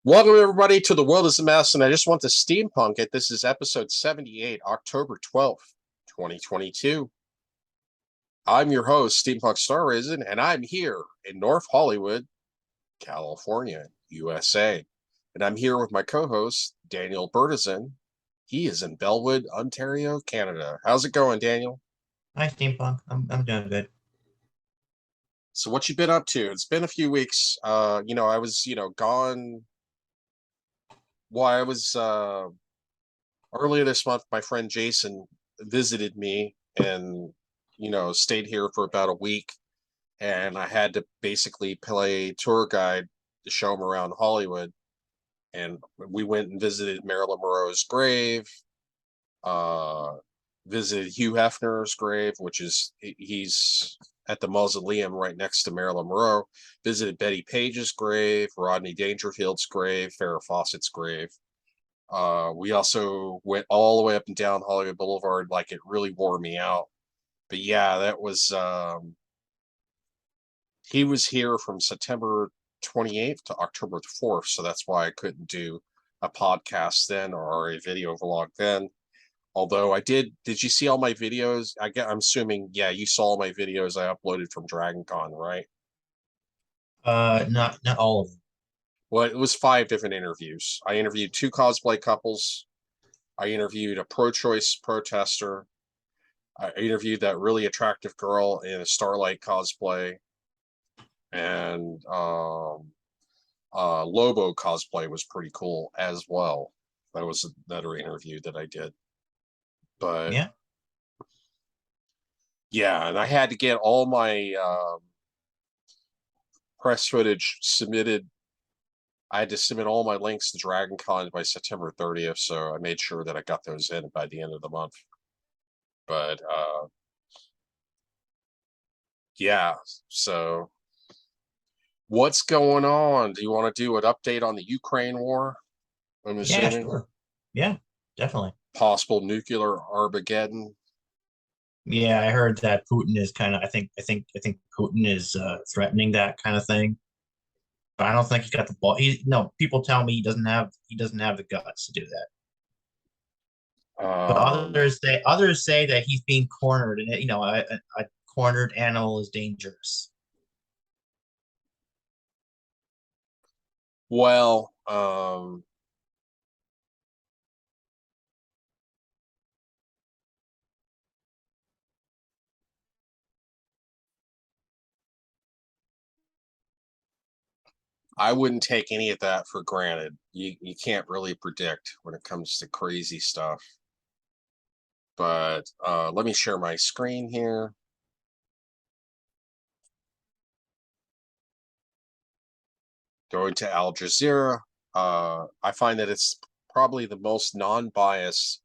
Welcome, everybody, to The World is a Mess, and I just want to steampunk it. This is episode 78, October 12th, 2022. I'm your host, Steampunk Star Raisin, and I'm here in North Hollywood, California, USA. And I'm here with my co-host, Daniel Bertizan. He is in Bellwood, Ontario, Canada. How's it going, Daniel? Hi, Steampunk. I'm doing good. So what you been up to? It's been a few weeks. I was, gone. Well, I was earlier this month, my friend Jason visited me and, stayed here for about a week. And I had to basically play tour guide to show him around Hollywood. And we went and visited Marilyn Monroe's grave, uh, visited Hugh Hefner's grave, which is, he's at the mausoleum right next to Marilyn Monroe, visited Betty Page's grave, Rodney Dangerfield's grave, Farrah Fawcett's grave. We also went all the way up and down Hollywood Boulevard, like it really wore me out. But yeah, that was he was here from September 28th to October 4th, so that's why I couldn't do a podcast then or a video vlog then. Although did you see all my videos? I'm assuming, yeah, you saw my videos I uploaded from DragonCon, right? Not all of them. Well, it was 5 different interviews. I interviewed 2 cosplay couples. I interviewed a pro-choice protester. I interviewed that really attractive girl in a Starlight cosplay, and Lobo cosplay was pretty cool as well. That was another interview that I did. But Yeah. yeah, and I had to get all my press footage submitted. I had to submit all my links to DragonCon by September 30th, so I made sure that I got those in by the end of the month. But yeah, so what's going on? Do you want to do an update on the Ukraine war? I'm Yeah, assuming sure. Yeah, definitely. possible nuclear Armageddon. Yeah, I heard that Putin is kind of I think Putin is threatening that kind of thing. But I don't think he got the ball. People tell me he doesn't have the guts to do that. But Um, others say that he's being cornered, and a cornered animal is dangerous. well, I wouldn't take any of that for granted. You can't really predict when it comes to crazy stuff. But let me share my screen here. Going to Al Jazeera, I find that it's probably the most non-biased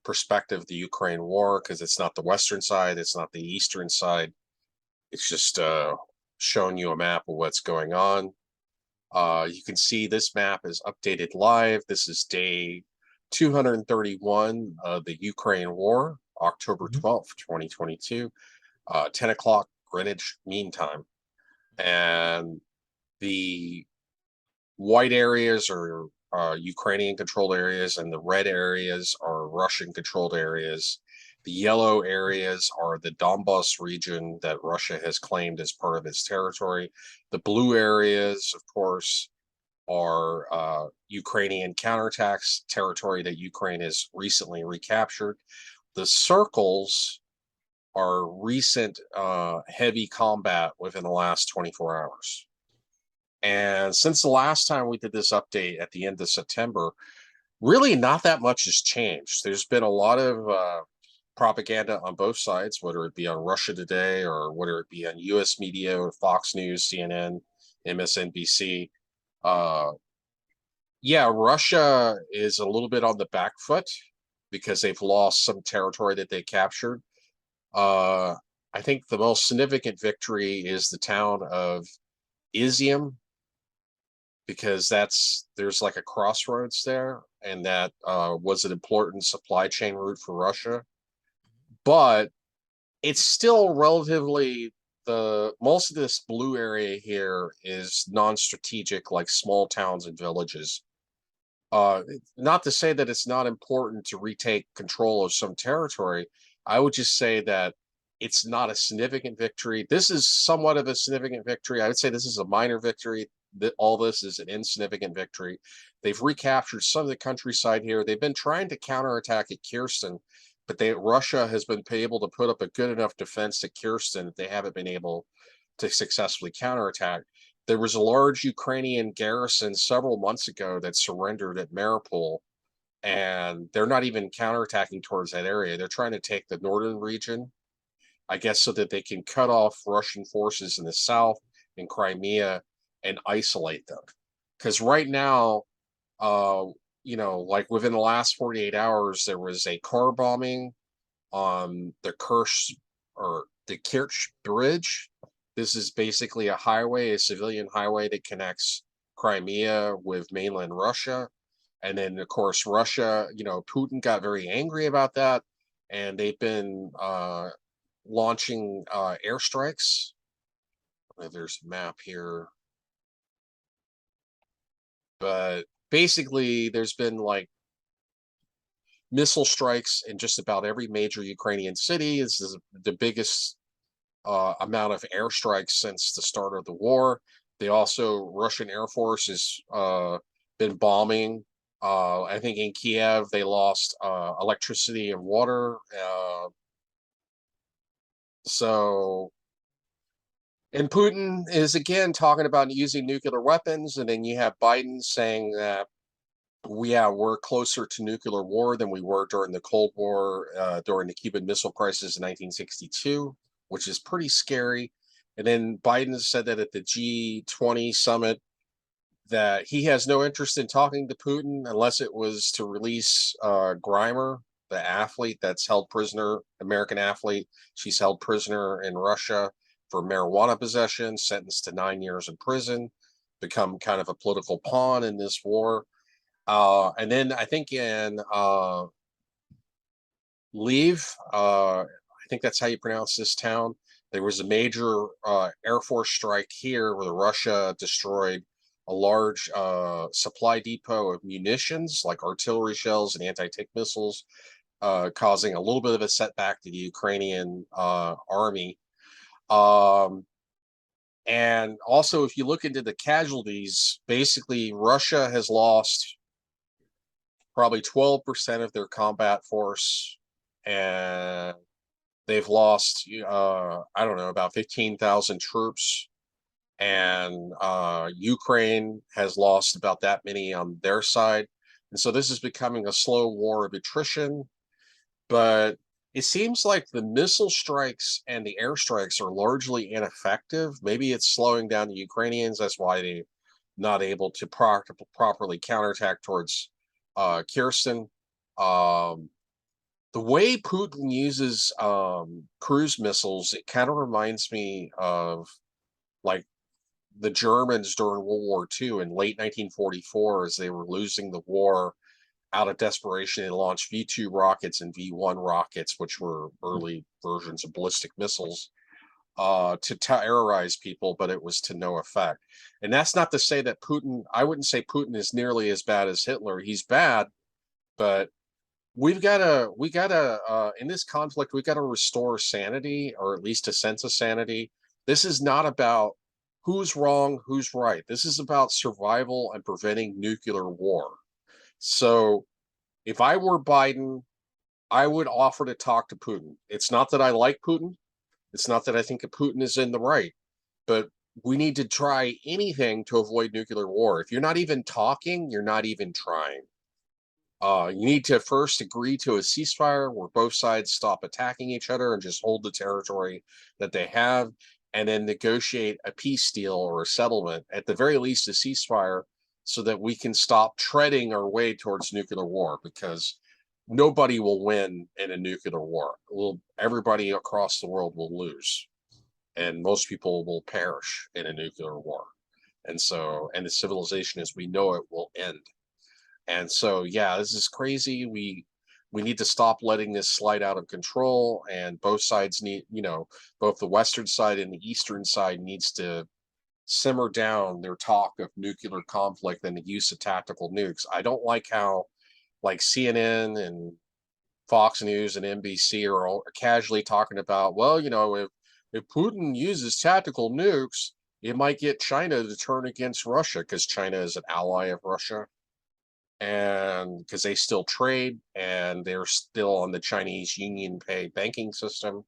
perspective of the Ukraine war because it's not the Western side, it's not the Eastern side. It's just showing you a map of what's going on. You can see this map is updated live. This is day 231 of the Ukraine war, October Mhm. 12th, 2022, 10 o'clock Greenwich Mean Time. And the white areas are Ukrainian controlled areas, and the red areas are Russian controlled areas. The yellow areas are the Donbas region that Russia has claimed as part of its territory. The blue areas, of course, are Ukrainian counterattacks, territory that Ukraine has recently recaptured. The circles are recent heavy combat within the last 24 hours. And since the last time we did this update at the end of September, really not that much has changed. There's been a lot of propaganda on both sides, whether it be on Russia Today or whether it be on US media or Fox News, CNN, MSNBC. Uh, yeah, Russia is a little bit on the back foot because they've lost some territory that they captured. Uh, I think the most significant victory is the town of Izium, because there's like a crossroads there, and that was an important supply chain route for Russia. But it's still relatively the most of this blue area here is non-strategic, like small towns and villages. Not to say that it's not important to retake control of some territory. I would just say that it's not a significant victory. This is somewhat of a significant victory. I would say this is a minor victory. That all this is an insignificant victory. They've recaptured some of the countryside here. They've been trying to counterattack at Kherson, but Russia has been able to put up a good enough defense at Kherson that they haven't been able to successfully counterattack. There was a large Ukrainian garrison several months ago that surrendered at Mariupol, and they're not even counterattacking towards that area. They're trying to take the northern region, I guess, so that they can cut off Russian forces in the south in Crimea and isolate them. Because right now, uh, like within the last 48 hours, there was a car bombing on the Kerch Bridge. This is basically a highway, a civilian highway that connects Crimea with mainland Russia. And then, of course, Russia, Putin got very angry about that. And they've been launching airstrikes. There's a map here. But basically, there's been like missile strikes in just about every major Ukrainian city. This is the biggest amount of airstrikes since the start of the war. Russian Air Force has been bombing. I think in Kiev, they lost electricity and water. So, and Putin is again talking about using nuclear weapons. And then you have Biden saying that we're closer to nuclear war than we were during the Cold War, during the Cuban Missile Crisis in 1962, which is pretty scary. And then Biden said that at the G20 summit that he has no interest in talking to Putin unless it was to release Grimer, the athlete that's held prisoner, American athlete. She's held prisoner in Russia for marijuana possession, sentenced to 9 years in prison, become kind of a political pawn in this war. And then I think in I think that's how you pronounce this town. There was a major Air Force strike here where Russia destroyed a large supply depot of munitions like artillery shells and anti-tank missiles, causing a little bit of a setback to the Ukrainian army. And also, if you look into the casualties, basically Russia has lost probably 12% of their combat force, and they've lost, I don't know, about 15,000 troops. And Ukraine has lost about that many on their side. And so this is becoming a slow war of attrition. But it seems like the missile strikes and the airstrikes are largely ineffective. Maybe it's slowing down the Ukrainians. That's why they're not able to properly counterattack towards Kherson. The way Putin uses cruise missiles, it kind of reminds me of like the Germans during World War II in late 1944, as they were losing the war out of desperation. They launched V2 rockets and V1 rockets, which were early versions of ballistic missiles, to terrorize people, but it was to no effect. And that's not to say that I wouldn't say Putin is nearly as bad as Hitler. He's bad, but in this conflict, we got to restore sanity, or at least a sense of sanity. This is not about who's wrong, who's right. This is about survival and preventing nuclear war. So if I were Biden, I would offer to talk to Putin. It's not that I like Putin. It's not that I think Putin is in the right, but we need to try anything to avoid nuclear war. If you're not even talking, you're not even trying. You need to first agree to a ceasefire where both sides stop attacking each other and just hold the territory that they have, and then negotiate a peace deal or a settlement, at the very least a ceasefire, so that we can stop treading our way towards nuclear war, because nobody will win in a nuclear war. Everybody across the world will lose, and most people will perish in a nuclear war. And the civilization as we know it will end. And so, yeah, this is crazy. we need to stop letting this slide out of control, and both sides need, both the Western side and the Eastern side needs to simmer down their talk of nuclear conflict and the use of tactical nukes. I don't like how like CNN and Fox News and NBC are all casually talking about, well, if Putin uses tactical nukes, it might get China to turn against Russia because China is an ally of Russia, and because they still trade and they're still on the Chinese Union Pay banking system.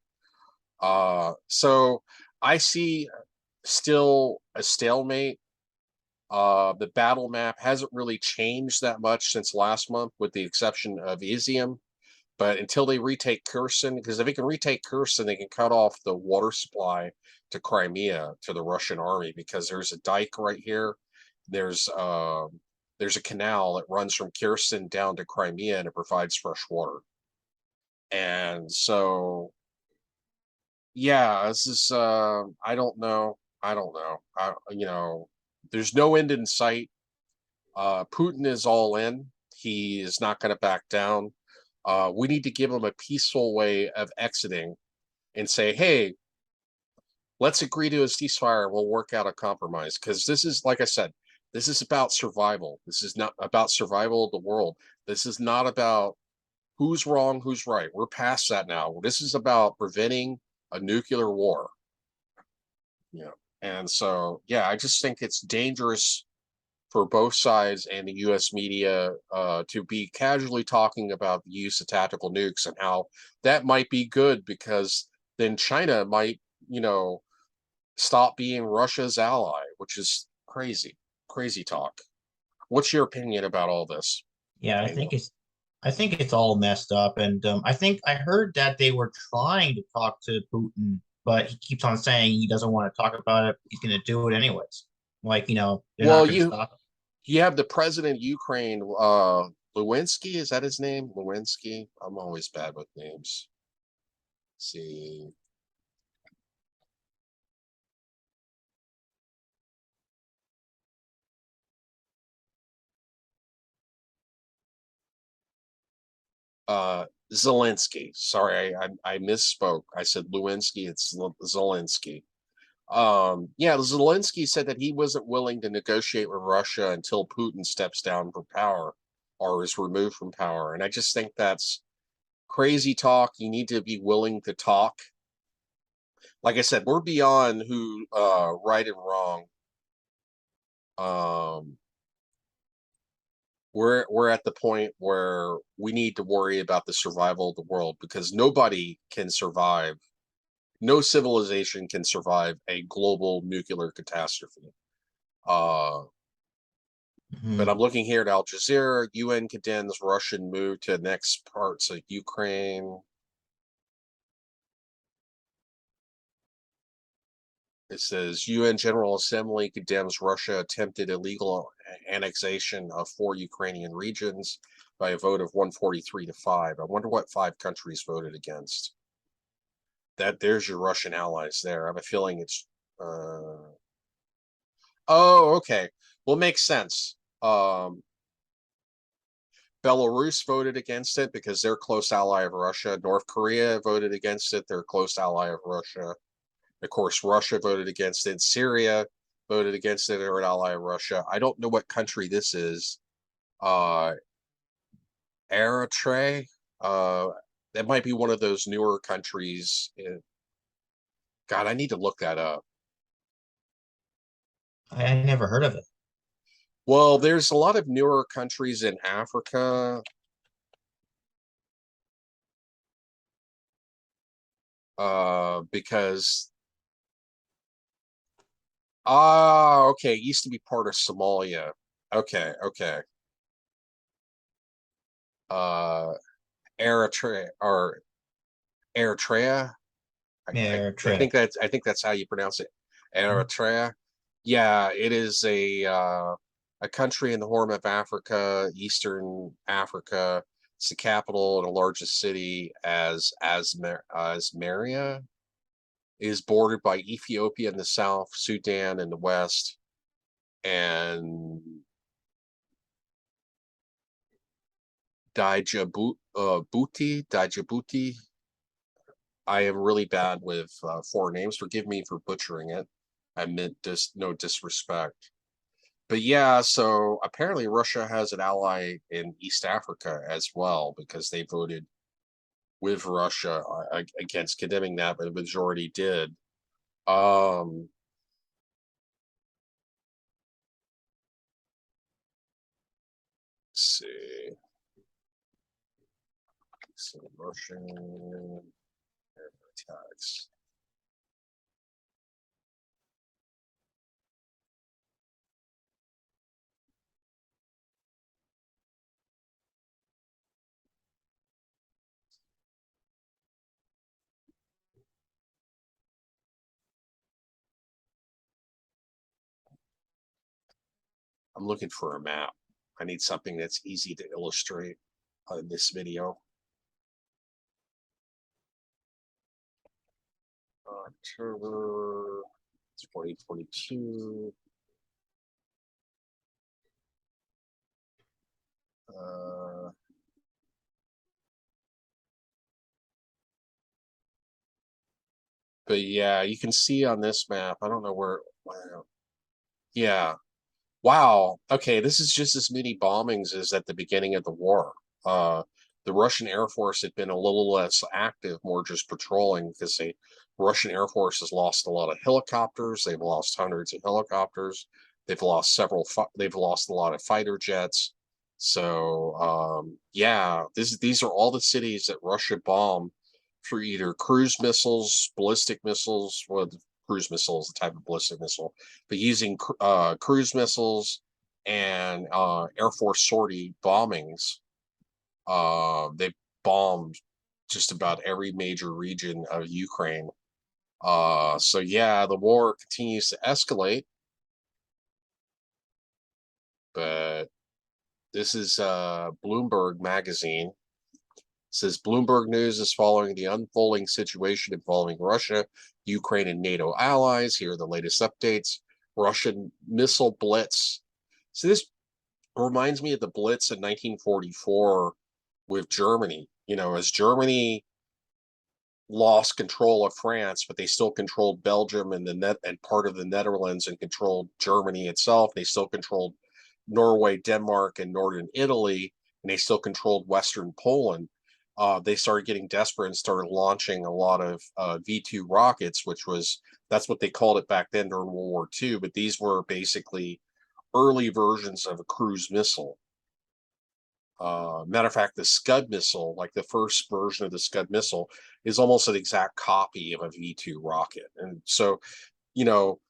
So I see still a stalemate. The battle map hasn't really changed that much since last month, with the exception of Izium. But until they retake Kherson, because if they can retake Kherson, they can cut off the water supply to Crimea to the Russian army, because there's a dike right here. There's a canal that runs from Kherson down to Crimea, and it provides fresh water. And so, yeah, this is I don't know. There's no end in sight. Putin is all in. He is not going to back down. We need to give him a peaceful way of exiting and say, hey, let's agree to a ceasefire. We'll work out a compromise. Because this is, like I said, this is about survival. This is not about survival of the world. This is not about who's wrong, who's right. We're past that now. This is about preventing a nuclear war. And so, yeah, I just think it's dangerous for both sides and the U.S. media to be casually talking about the use of tactical nukes and how that might be good, because then China might, stop being Russia's ally, which is crazy talk. What's your opinion about all this, Yeah, Daniel? I think it's all messed up, and I think I heard that they were trying to talk to Putin, but he keeps on saying he doesn't want to talk about it. He's going to do it anyways. Like, they're Well, not going to stop him. you have the president of Ukraine, Lewinsky, is that his name? Lewinsky? I'm always bad with names. Let's see. Zelensky. Sorry, I misspoke. I said Lewinsky. It's Zelensky. Yeah, Zelensky said that he wasn't willing to negotiate with Russia until Putin steps down from power or is removed from power. And I just think that's crazy talk. You need to be willing to talk. Like I said, we're beyond who right and wrong. Um, we're at the point where we need to worry about the survival of the world, because nobody can survive. No civilization can survive a global nuclear catastrophe. Uh, but Mhm. I'm looking here at Al Jazeera. UN condemns Russian move to next parts of Ukraine. It says UN General Assembly condemns Russia attempted illegal annexation of 4 Ukrainian regions by a vote of 143 to 5. I wonder what 5 countries voted against. There's your Russian allies there. I have a feeling it's oh, okay. Well, it makes sense. Belarus voted against it because they're a close ally of Russia. North Korea voted against it. They're a close ally of Russia. Of course, Russia voted against it. Syria voted against it. They're an ally of Russia. I don't know what country this is. Uh, Eritrea. Uh, that might be one of those newer countries. God, I need to look that up. I never heard of it. Well, there's a lot of newer countries in Africa. Because okay, it used to be part of Somalia. Okay. Uh, Eritrea or Eritrea. Yeah, I think that's how you pronounce it. Mhm. Eritrea. Yeah, it is a country in the Horn of Africa, Eastern Africa. It's the capital and the largest city, Asmara. Is bordered by Ethiopia in the south, Sudan in the west, and Djibouti. I am really bad with foreign names. Forgive me for butchering it. I meant just no disrespect. But yeah, so apparently Russia has an ally in East Africa as well because they voted with Russia against condemning that, but the majority did. Let's see. So Russian attacks. I'm looking for a map. I need something that's easy to illustrate in this video. October 2022. But yeah, you can see on this map. I don't know where. Wow. Yeah. Wow. Okay, this is just as many bombings as at the beginning of the war. The Russian Air Force had been a little less active, more just patrolling because the Russian Air Force has lost a lot of helicopters. They've lost hundreds of helicopters. They've lost several. They've lost a lot of fighter jets. So yeah, these are all the cities that Russia bombed for either cruise missiles, ballistic missiles. Well, cruise missile is a type of ballistic missile, but using cruise missiles and Air Force sortie bombings. They bombed just about every major region of Ukraine. So yeah, the war continues to escalate, but this is Bloomberg magazine. It says Bloomberg News is following the unfolding situation involving Russia, Ukraine, and NATO allies. Here are the latest updates. Russian missile blitz. So this reminds me of the blitz in 1944 with Germany. You know, as Germany lost control of France, but they still controlled Belgium and the net and part of the Netherlands and controlled Germany itself. They still controlled Norway, Denmark, and northern Italy, and they still controlled Western Poland. They started getting desperate and started launching a lot of V2 rockets, which was that's what they called it back then during World War II. But these were basically early versions of a cruise missile. Matter of fact, the Scud missile, like the first version of the Scud missile, is almost an exact copy of a V2 rocket. And so, you know,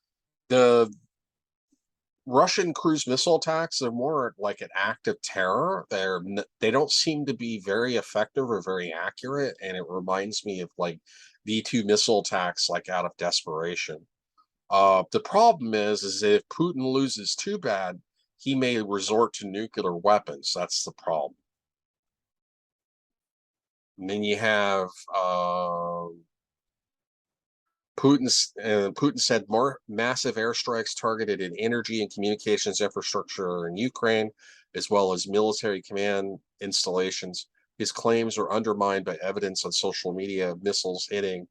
the Russian cruise missile attacks are more like an act of terror. They don't seem to be very effective or very accurate, and it reminds me of like V2 missile attacks, like out of desperation. The problem is if Putin loses too bad, he may resort to nuclear weapons. That's the problem. And then you have Putin said more massive airstrikes targeted at energy and communications infrastructure in Ukraine, as well as military command installations. His claims were undermined by evidence on social media of missiles hitting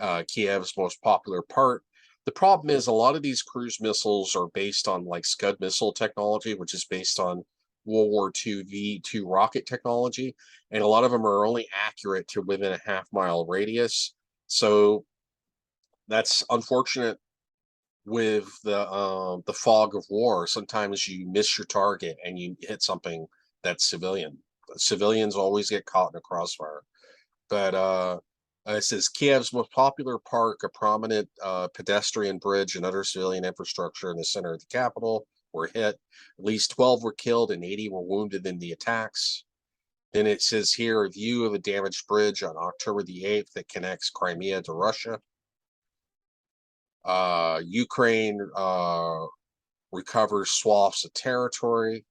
Kiev's most popular part. The problem is a lot of these cruise missiles are based on like Scud missile technology, which is based on World War II V2 rocket technology, and a lot of them are only accurate to within a half-mile radius. So that's unfortunate with the fog of war. Sometimes you miss your target and you hit something that's civilian. Civilians always get caught in a crossfire. But it says Kiev's most popular park, a prominent pedestrian bridge, and other civilian infrastructure in the center of the capital were hit. At least 12 were killed and 80 were wounded in the attacks. Then it says here a view of a damaged bridge on October the 8th that connects Crimea to Russia. Ukraine recovers swaths of territory.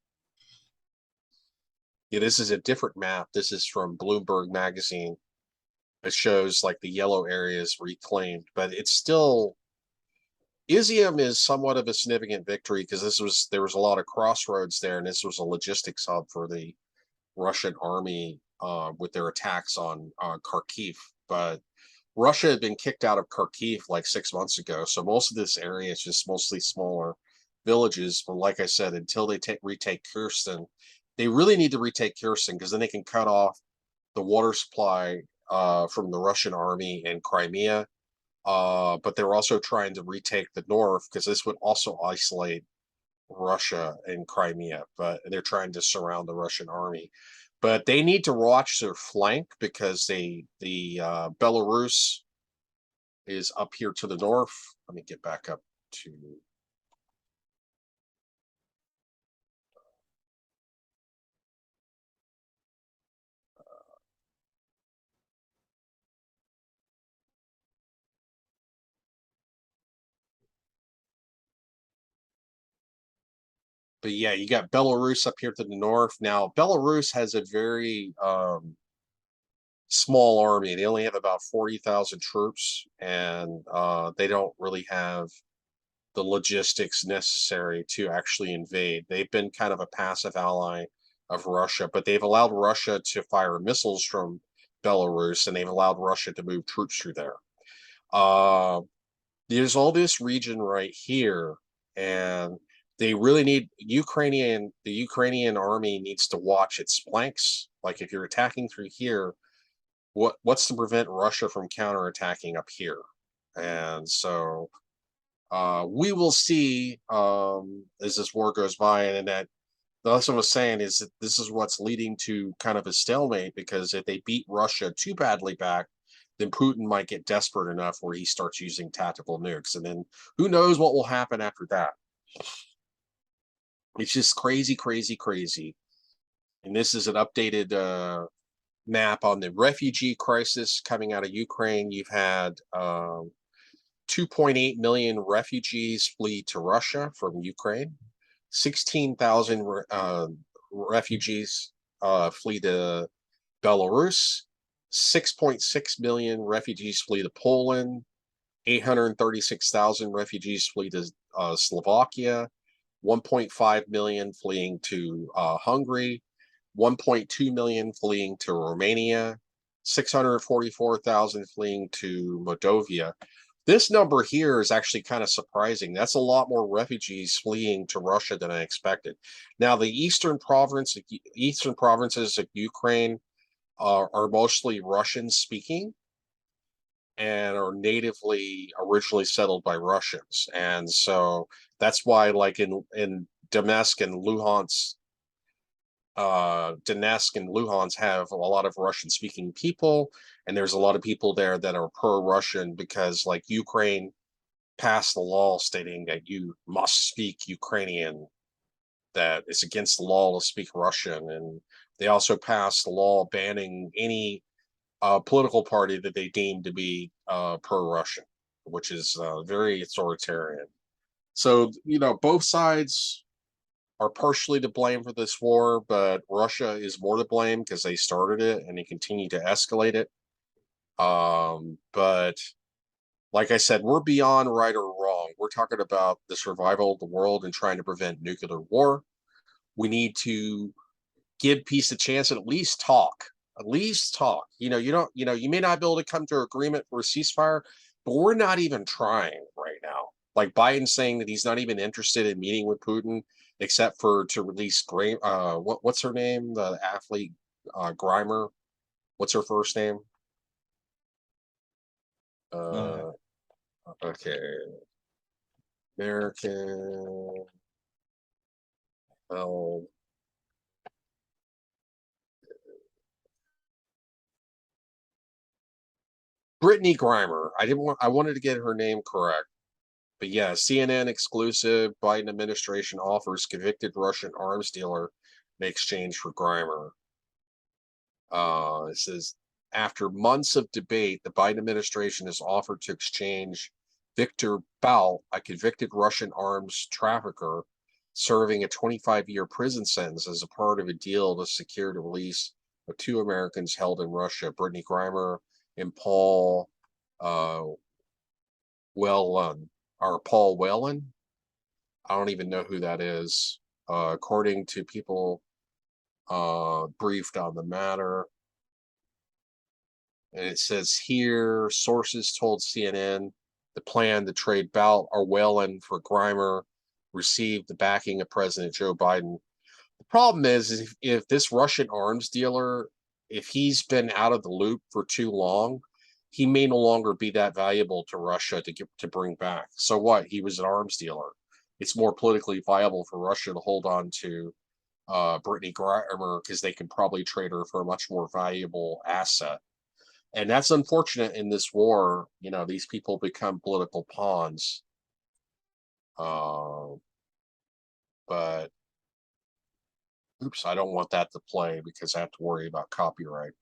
Yeah, this is a different map. This is from Bloomberg magazine. It shows like the yellow areas reclaimed, but it's still Izium is somewhat of a significant victory because there was a lot of crossroads there, and this was a logistics hub for the Russian army with their attacks on Kharkiv. But Russia had been kicked out of Kharkiv like 6 months ago, so most of this area is just mostly smaller villages. But like I said, until they retake Kherson, they really need to retake Kherson because then they can cut off the water supply from the Russian army in Crimea. But they're also trying to retake the north because this would also isolate Russia and Crimea. But they're trying to surround the Russian army. But they need to watch their flank because the Belarus is up here to the north. Let me get back up to. But yeah, you got Belarus up here to the north. Now, Belarus has a very small army. They only have about 40,000 troops, and they don't really have the logistics necessary to actually invade. They've been kind of a passive ally of Russia, but they've allowed Russia to fire missiles from Belarus, and they've allowed Russia to move troops through there. There's all this region right here, and they really need the Ukrainian army needs to watch its flanks. Like if you're attacking through here, what's to prevent Russia from counterattacking up here? And so we will see as this war goes by, and that the lesson was saying is that this is what's leading to kind of a stalemate, because if they beat Russia too badly back, then Putin might get desperate enough where he starts using tactical nukes, and then who knows what will happen after that. It's just crazy, crazy, crazy. And this is an updated map on the refugee crisis coming out of Ukraine. You've had 2.8 million refugees flee to Russia from Ukraine. 16,000 refugees flee to Belarus. 6.6 million refugees flee to Poland. 836,000 refugees flee to Slovakia. 1.5 million fleeing to Hungary. 1.2 million fleeing to Romania. 644,000 fleeing to Moldova. This number here is actually kind of surprising. That's a lot more refugees fleeing to Russia than I expected. Now, the eastern provinces of Ukraine are mostly Russian speaking and are natively originally settled by Russians. And so that's why, like in Donetsk and Luhansk, have a lot of Russian speaking people, and there's a lot of people there that are pro-Russian because like Ukraine passed the law stating that you must speak Ukrainian, that it's against the law to speak Russian. And they also passed a law banning any political party that they deem to be pro-Russian, which is very authoritarian. So, both sides are partially to blame for this war, but Russia is more to blame because they started it and they continue to escalate it. But like I said, we're beyond right or wrong. We're talking about the survival of the world and trying to prevent nuclear war. We need to give peace a chance and at least talk. At least talk. You may not be able to come to an agreement for a ceasefire, but we're not even trying right now. Like Biden saying that he's not even interested in meeting with Putin, except for to release what's her name? The athlete Grimer. What's her first name? Uh, Okay. American. Oh, Brittany Grimer. I wanted to get her name correct. But yeah, CNN exclusive. Biden administration offers convicted Russian arms dealer in exchange for Grimer. It says after months of debate, the Biden administration has offered to exchange Victor Bout, a convicted Russian arms trafficker, serving a 25-year prison sentence as a part of a deal to secure the release of two Americans held in Russia, Brittany Grimer and Paul uh, Whelan, or Paul Whelan. I don't even know who that is. According to people briefed on the matter. And it says here, sources told CNN the plan to trade Orwellian for Grimer received the backing of President Joe Biden. The problem is if this Russian arms dealer, if he's been out of the loop for too long, he may no longer be that valuable to Russia to bring back. So what? He was an arms dealer. It's more politically viable for Russia to hold on to Brittany Grimer because they can probably trade her for a much more valuable asset. And that's unfortunate in this war. You know, these people become political pawns. But oops, I don't want that to play because I have to worry about copyright.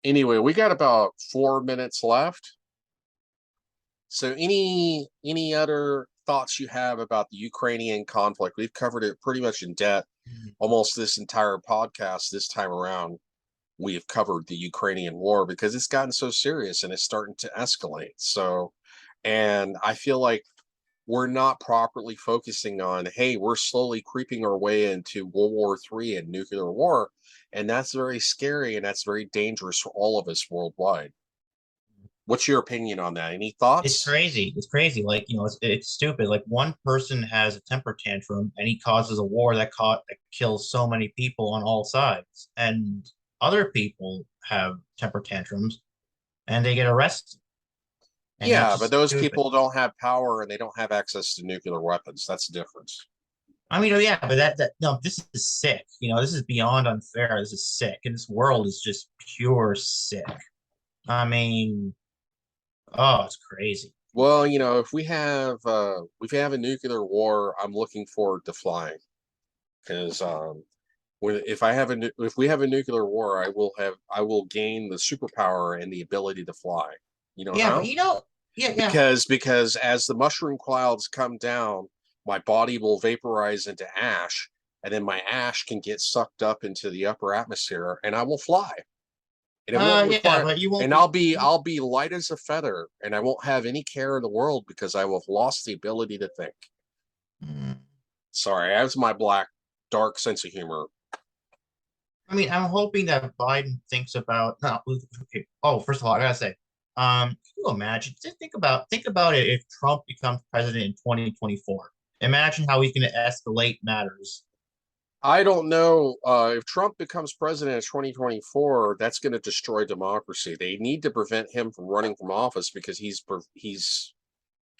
Anyway, we got about 4 minutes left. So any other thoughts you have about the Ukrainian conflict? We've covered it pretty much in depth. Almost this entire podcast this time around, we have covered the Ukrainian war because it's gotten so serious and it's starting to escalate. So, and I feel like we're not properly focusing on, hey, we're slowly creeping our way into World War III and nuclear war. And that's very scary and that's very dangerous for all of us worldwide. What's your opinion on that? Any It's thoughts? crazy. It's crazy. Like, it's stupid. Like one person has a temper tantrum and he causes a war that kills so many people on all sides. And other people have temper tantrums and they get arrested. And that's Yeah, but just those stupid. people don't have power and they don't have access to nuclear weapons. That's the difference. I mean, oh yeah, but that no, this is sick. This is beyond unfair. This is sick. And this world is just pure sick. I mean, oh, it's crazy. Well, you know, if we have a nuclear war, I'm looking forward to flying because if we have a nuclear war, I will gain the superpower and the ability to fly. You know Yeah, but how? yeah, yeah. Because as the mushroom clouds come down, my body will vaporize into ash, and then my ash can get sucked up into the upper atmosphere, and I will fly. And it won't Yeah, require but you won't and be. I'll be light as a feather, and I won't have any care in the world because I will have lost the ability to think. Mm. Sorry, that's my black, dark sense of humor. I mean, I'm hoping that Biden thinks about. No, okay. Oh, first of all, I gotta say, can you imagine? Just think about it if Trump becomes president in 2024. Imagine how he's going to escalate matters. I don't know if Trump becomes president in 2024. That's going to destroy democracy. They need to prevent him from running from office because he's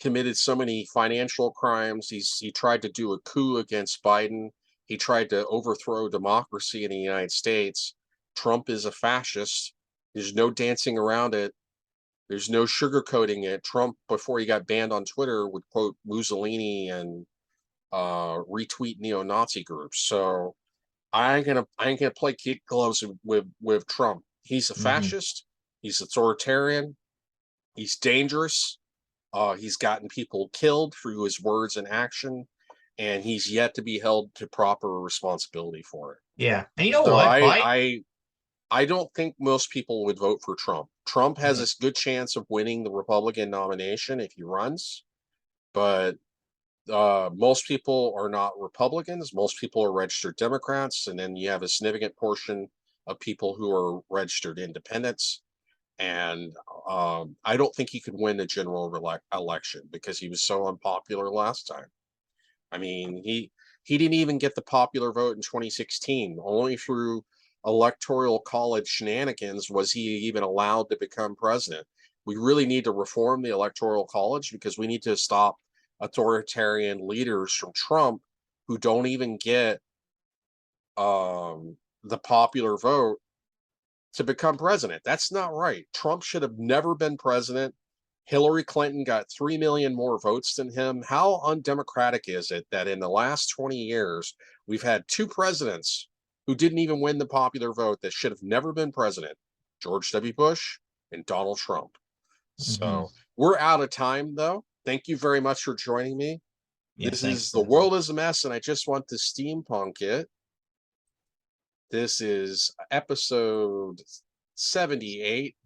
committed so many financial crimes. He tried to do a coup against Biden. He tried to overthrow democracy in the United States. Trump is a fascist. There's no dancing around it. There's no sugarcoating it. Trump, before he got banned on Twitter, would quote Mussolini and retweet neo-Nazi groups. So I ain't gonna play kid gloves with Trump. He's a Hmm. fascist. He's authoritarian. He's dangerous. He's gotten people killed through his words and action, and he's yet to be held to proper responsibility for it. Yeah, and you know So what, Biden? I don't think most people would vote for Trump. Trump has Mhm. a good chance of winning the Republican nomination if he runs, but most people are not Republicans. Most people are registered Democrats, and then you have a significant portion of people who are registered independents. And I don't think he could win the general election because he was so unpopular last time. I mean, he didn't even get the popular vote in 2016. Only through electoral college shenanigans was he even allowed to become president. We really need to reform the electoral college because we need to stop authoritarian leaders from Trump who don't even get the popular vote to become president. That's not right. Trump should have never been president. Hillary Clinton got 3 million more votes than him. How undemocratic is it that in the last 20 years, we've had two presidents who didn't even win the popular vote that should have never been president? George W. Bush and Donald Trump. Hmm. So we're out of time, though. Thank you very much for joining me. Yeah, This thanks is The for having me. World is a Mess, and I just want to steampunk it. This is episode 78.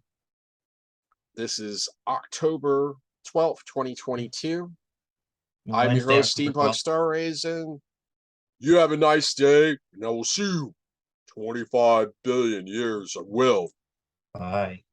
This is October 12th, 2022. I'm your Wednesday, host, October Steampunk 12th. Star Raisin. You have a nice day, and I will see you 25 billion years. I will. Bye.